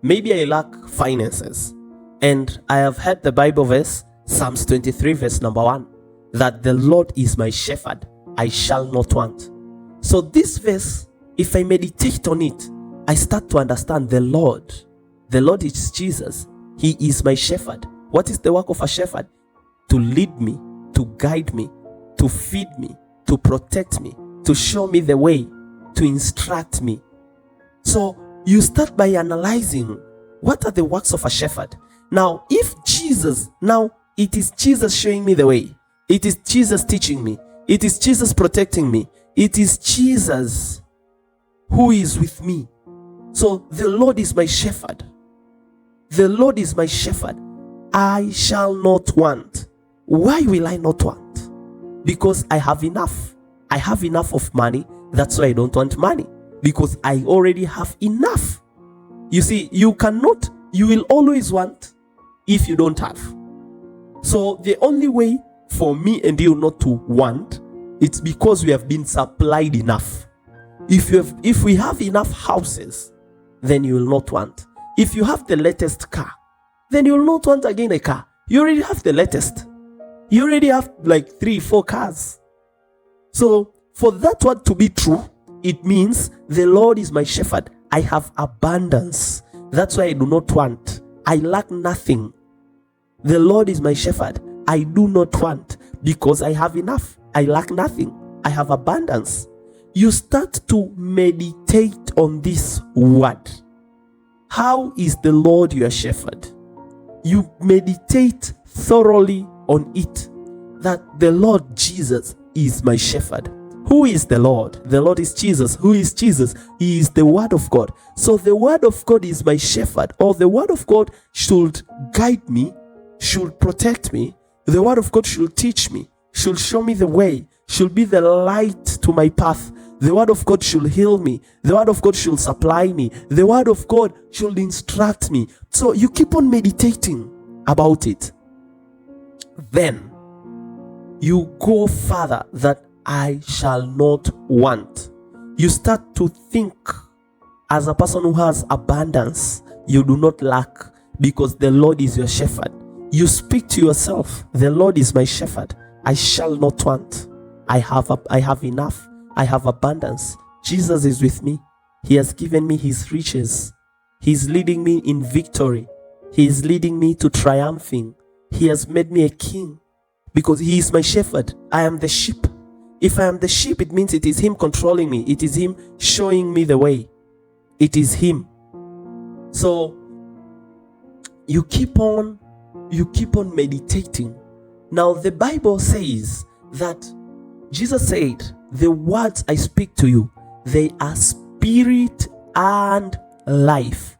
Maybe I lack finances, and I have heard the Bible verse, Psalms 23 verse number 1, that the Lord is my shepherd, I shall not want. So this verse, if I meditate on it, I start to understand the Lord is Jesus. He is my shepherd. What is the work of a shepherd? To lead me, to guide me, to feed me, to protect me, to show me the way, to instruct me. So you start by analyzing, what are the works of a shepherd? Now, if Jesus, now it is Jesus showing me the way. It is Jesus teaching me. It is Jesus protecting me. It is Jesus who is with me. So the Lord is my shepherd. The Lord is my shepherd. I shall not want. Why will I not want? Because I have enough. I have enough of money. That's why I don't want money. Because I already have enough. You see, you will always want if you don't have. So the only way for me and you not to want, it's because we have been supplied enough. If we have enough houses, then you will not want. If you have the latest car, then you will not want again a car. You already have the latest. You already have like 3-4 cars. So for that word to be true, it means the Lord is my shepherd. I have abundance. That's why I do not want. I lack nothing. The Lord is my shepherd. I do not want because I have enough. I lack nothing. I have abundance. You start to meditate on this word. How is the Lord your shepherd? You meditate thoroughly on it, that the Lord Jesus is my shepherd. Who is the Lord? The Lord is Jesus. Who is Jesus? He is the Word of God. So the Word of God is my shepherd, or the Word of God should guide me, should protect me. The Word of God should teach me, should show me the way, should be the light to my path. The Word of God should heal me. The Word of God should supply me. The Word of God should instruct me. So you keep on meditating about it. Then you go further, that I shall not want. You start to think as a person who has abundance. You do not lack because the Lord is your shepherd. You speak to yourself, the Lord is my shepherd. I shall not want. I have enough. I have abundance. Jesus is with me. He has given me his riches. He's leading me in victory. He is leading me to triumphing. He has made me a king because he is my shepherd. I am the sheep. If I am the sheep, it means it is him controlling me. It is him showing me the way. It is him. So you keep on meditating. Now the Bible says that Jesus said, the words I speak to you, they are spirit and life.